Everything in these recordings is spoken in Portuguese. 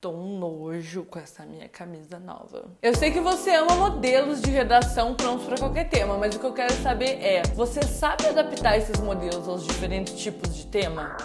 Tô um nojo com essa minha camisa nova. Eu sei que você ama modelos de redação prontos para qualquer tema, mas o que eu quero saber é, você sabe adaptar esses modelos aos diferentes tipos de tema?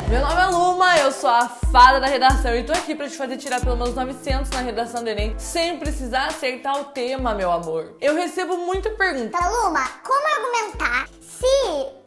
Meu nome é Luma, eu sou a fada da redação e tô aqui pra te fazer tirar pelo menos 900 na redação do Enem sem precisar acertar o tema, meu amor. Eu recebo muita pergunta. Luma, como argumentar se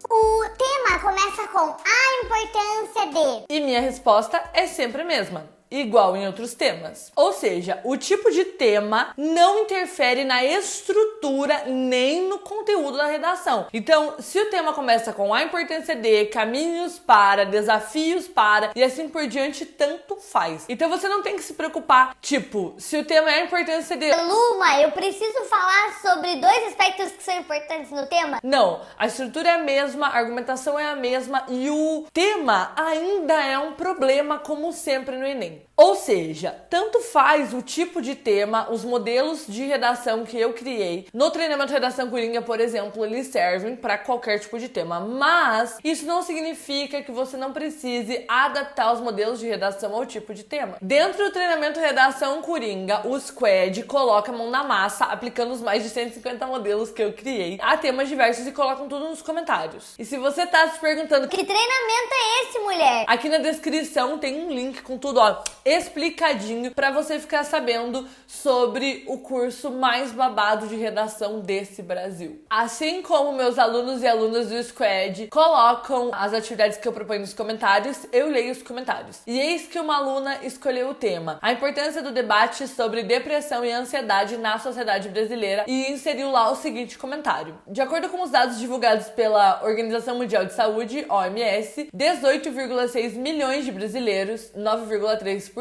o tema começa com a importância de... E minha resposta é sempre a mesma. Igual em outros temas. Ou seja, o tipo de tema não interfere na estrutura nem no conteúdo da redação. Então, se o tema começa com a importância de, caminhos para, desafios para e assim por diante, tanto faz. Então você não tem que se preocupar, tipo, se o tema é a importância de... Luma, eu preciso falar sobre dois aspectos que são importantes no tema? Não, a estrutura é a mesma, a argumentação é a mesma e o tema ainda é um problema, como sempre no Enem. Ou seja, tanto faz o tipo de tema, os modelos de redação que eu criei. No treinamento Redação Coringa, por exemplo, eles servem para qualquer tipo de tema. Mas isso não significa que você não precise adaptar os modelos de redação ao tipo de tema. Dentro do treinamento Redação Coringa, o Squad coloca a mão na massa, aplicando os mais de 150 modelos que eu criei a temas diversos e colocam tudo nos comentários. E se você tá se perguntando que treinamento é esse, mulher? Aqui na descrição tem um link com tudo, ó, explicadinho pra você ficar sabendo sobre o curso mais babado de redação desse Brasil. Assim como meus alunos e alunas do Squad colocam as atividades que eu proponho nos comentários, eu leio os comentários. E eis que uma aluna escolheu o tema: a importância do debate sobre depressão e ansiedade na sociedade brasileira, e inseriu lá o seguinte comentário: de acordo com os dados divulgados pela Organização Mundial de Saúde, OMS, 18,6 milhões de brasileiros, 9,3%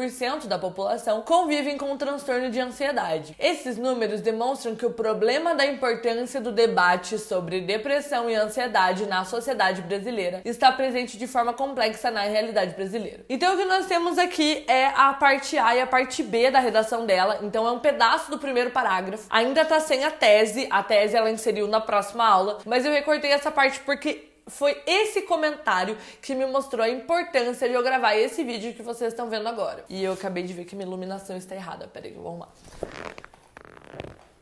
da população, convivem com um transtorno de ansiedade. Esses números demonstram que o problema da importância do debate sobre depressão e ansiedade na sociedade brasileira está presente de forma complexa na realidade brasileira. Então o que nós temos aqui é a parte A e a parte B da redação dela. Então é um pedaço do primeiro parágrafo. Ainda tá sem a tese ela inseriu na próxima aula, mas eu recortei essa parte porque foi esse comentário que me mostrou a importância de eu gravar esse vídeo que vocês estão vendo agora. E eu acabei de ver que minha iluminação está errada. Peraí que eu vou arrumar.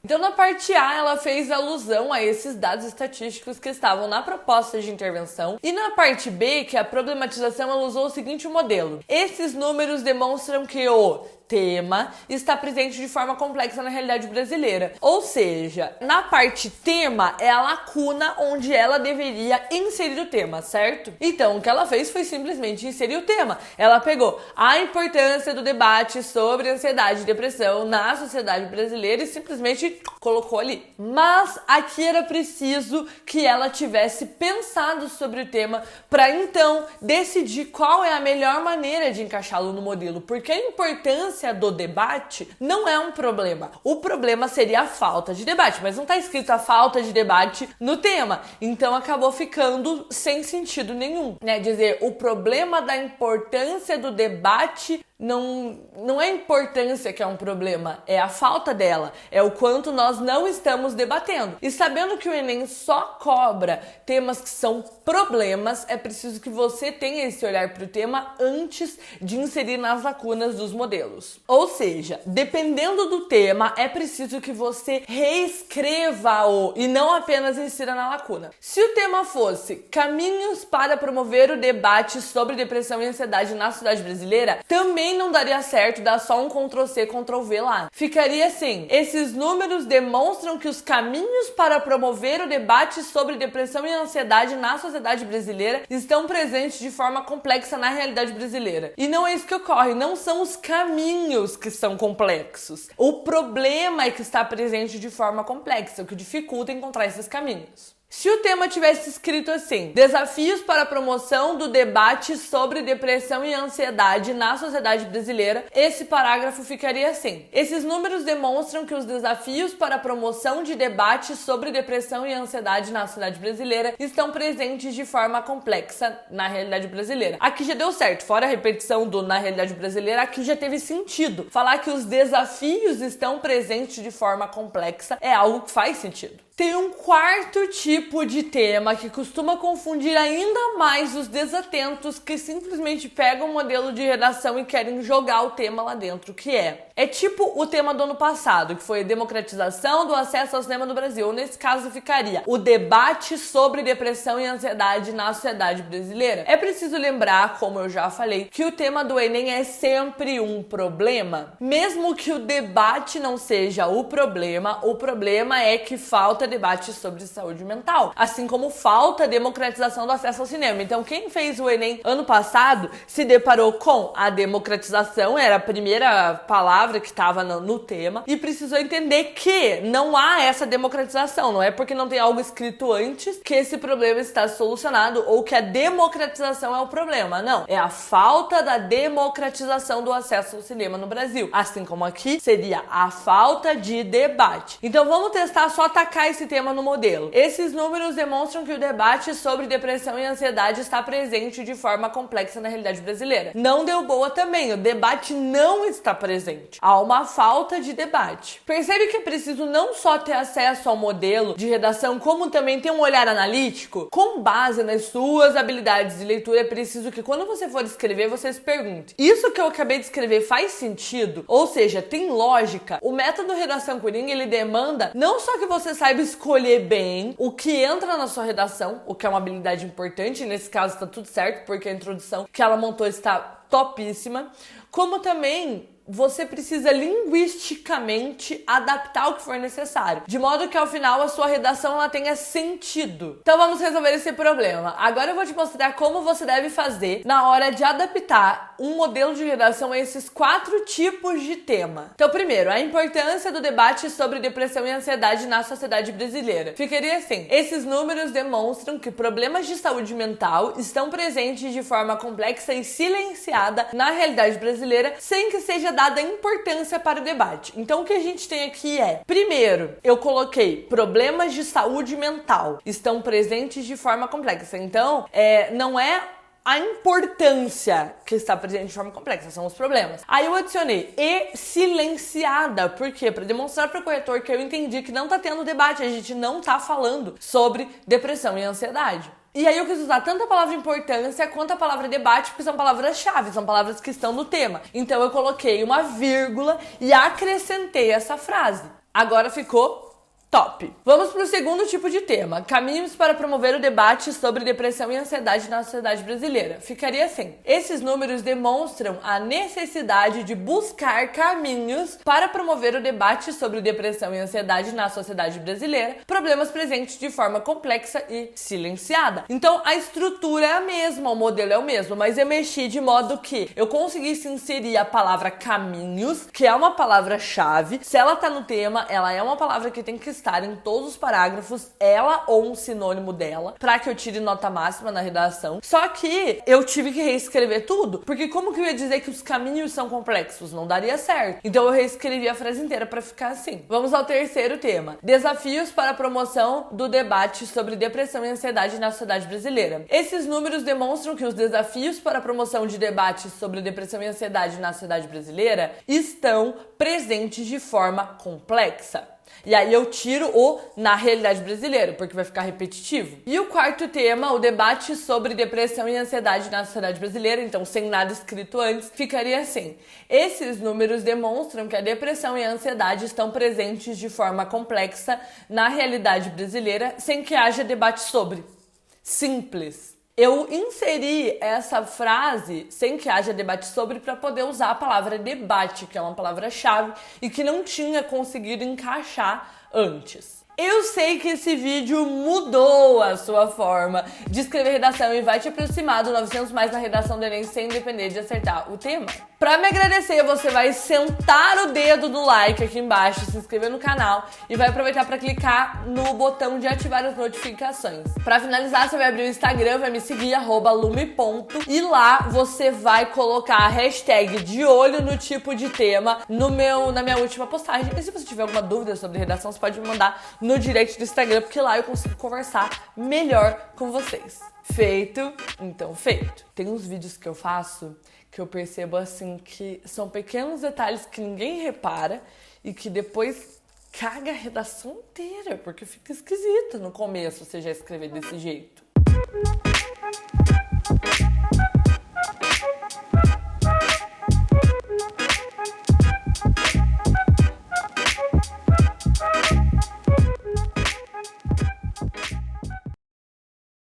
Então, na parte A, ela fez alusão a esses dados estatísticos que estavam na proposta de intervenção. E na parte B, que é a problematização, ela usou o seguinte modelo: esses números demonstram que o tema está presente de forma complexa na realidade brasileira. Ou seja, na parte tema é a lacuna onde ela deveria inserir o tema, certo? Então, o que ela fez foi simplesmente inserir o tema. Ela pegou a importância do debate sobre ansiedade e depressão na sociedade brasileira e simplesmente colocou ali. Mas aqui era preciso que ela tivesse pensado sobre o tema para então decidir qual é a melhor maneira de encaixá-lo no modelo, porque a importância do debate não é um problema. O problema seria a falta de debate, mas não tá escrito a falta de debate no tema. Então acabou ficando sem sentido nenhum, né? Dizer o problema da importância do debate não é a importância que é um problema, é a falta dela, é o quanto nós não estamos debatendo. E sabendo que o Enem só cobra temas que são problemas, é preciso que você tenha esse olhar para o tema antes de inserir nas lacunas dos modelos. Ou seja, dependendo do tema, é preciso que você reescreva-o e não apenas insira na lacuna. Se o tema fosse caminhos para promover o debate sobre depressão e ansiedade na sociedade brasileira, também não daria certo dar só um Ctrl+C, Ctrl+V lá. Ficaria assim: esses números demonstram que os caminhos para promover o debate sobre depressão e ansiedade na sociedade brasileira estão presentes de forma complexa na realidade brasileira. E não é isso que ocorre, não são os caminhos que são complexos. O problema é que está presente de forma complexa, o que dificulta encontrar esses caminhos. Se o tema tivesse escrito assim: desafios para a promoção do debate sobre depressão e ansiedade na sociedade brasileira, esse parágrafo ficaria assim: esses números demonstram que os desafios para a promoção de debate sobre depressão e ansiedade na sociedade brasileira estão presentes de forma complexa na realidade brasileira. Aqui já deu certo, fora a repetição do na realidade brasileira, aqui já teve sentido. Falar que os desafios estão presentes de forma complexa é algo que faz sentido. Tem um quarto tipo de tema que costuma confundir ainda mais os desatentos que simplesmente pegam o modelo de redação e querem jogar o tema lá dentro, que é tipo o tema do ano passado, que foi democratização do acesso ao cinema no Brasil. Ou nesse caso ficaria o debate sobre depressão e ansiedade na sociedade brasileira. É preciso lembrar, como eu já falei, que o tema do Enem é sempre um problema. Mesmo que o debate não seja o problema é que falta debate sobre saúde mental, assim como falta democratização do acesso ao cinema. Então quem fez o Enem ano passado se deparou com a democratização, era a primeira palavra que estava no tema, e precisou entender que não há essa democratização, não é porque não tem algo escrito antes que esse problema está solucionado ou que a democratização é o problema, não, é a falta da democratização do acesso ao cinema no Brasil, assim como aqui seria a falta de debate. Então vamos testar só atacar esse tema no modelo. Esses números demonstram que o debate sobre depressão e ansiedade está presente de forma complexa na realidade brasileira. Não deu boa também, o debate não está presente. Há uma falta de debate. Percebe que é preciso não só ter acesso ao modelo de redação, como também ter um olhar analítico? Com base nas suas habilidades de leitura, é preciso que quando você for escrever, você se pergunte: isso que eu acabei de escrever faz sentido? Ou seja, tem lógica? O método Redação Coringa, ele demanda não só que você saiba escolher bem o que entra na sua redação, o que é uma habilidade importante, nesse caso está tudo certo, porque a introdução que ela montou está topíssima, como também você precisa linguisticamente adaptar o que for necessário, de modo que ao final a sua redação ela tenha sentido. Então vamos resolver esse problema. Agora eu vou te mostrar como você deve fazer na hora de adaptar um modelo de redação a esses 4 tipos de tema. Então primeiro, a importância do debate sobre depressão e ansiedade na sociedade brasileira. Ficaria assim: esses números demonstram que problemas de saúde mental estão presentes de forma complexa e silenciada na realidade brasileira, sem que seja dada importância para o debate. Então o que a gente tem aqui é, primeiro, eu coloquei problemas de saúde mental estão presentes de forma complexa. Então, não é a importância que está presente de forma complexa, são os problemas. Aí eu adicionei e silenciada, por quê? Para demonstrar para o corretor que eu entendi que não tá tendo debate, a gente não tá falando sobre depressão e ansiedade. E aí eu quis usar tanto a palavra importância quanto a palavra debate, porque são palavras-chave, são palavras que estão no tema. Então eu coloquei uma vírgula e acrescentei essa frase. Agora ficou top! Vamos para o segundo tipo de tema: caminhos para promover o debate sobre depressão e ansiedade na sociedade brasileira. Ficaria assim: esses números demonstram a necessidade de buscar caminhos para promover o debate sobre depressão e ansiedade na sociedade brasileira, problemas presentes de forma complexa e silenciada. Então a estrutura é a mesma, o modelo é o mesmo, mas eu mexi de modo que eu conseguisse inserir a palavra caminhos, que é uma palavra-chave. Se ela tá no tema, ela é uma palavra que tem que estar em todos os parágrafos, ela ou um sinônimo dela, para que eu tire nota máxima na redação. Só que eu tive que reescrever tudo, porque como que eu ia dizer que os caminhos são complexos? Não daria certo. Então eu reescrevi a frase inteira para ficar assim. Vamos ao terceiro tema: desafios para a promoção do debate sobre depressão e ansiedade na sociedade brasileira. Esses números demonstram que os desafios para a promoção de debate sobre depressão e ansiedade na sociedade brasileira estão presentes de forma complexa. E aí eu tiro o na realidade brasileira, porque vai ficar repetitivo. E o quarto tema, o debate sobre depressão e ansiedade na sociedade brasileira, então sem nada escrito antes, ficaria assim: esses números demonstram que a depressão e a ansiedade estão presentes de forma complexa na realidade brasileira, sem que haja debate sobre. Simples. Eu inseri essa frase sem que haja debate sobre para poder usar a palavra debate, que é uma palavra-chave e que não tinha conseguido encaixar antes. Eu sei que esse vídeo mudou a sua forma de escrever redação e vai te aproximar do 900 mais na redação do Enem sem depender de acertar o tema. Pra me agradecer, você vai sentar o dedo no like aqui embaixo, se inscrever no canal e vai aproveitar pra clicar no botão de ativar as notificações. Pra finalizar, você vai abrir o Instagram, vai me seguir, @lume., e lá você vai colocar a hashtag de olho no tipo de tema na minha última postagem. E se você tiver alguma dúvida sobre redação, você pode me mandar no direct do Instagram, porque lá eu consigo conversar melhor com vocês. Feito? Então feito. Tem uns vídeos que eu faço que eu percebo assim que são pequenos detalhes que ninguém repara e que depois caga a redação inteira, porque fica esquisito no começo você já escrever desse jeito.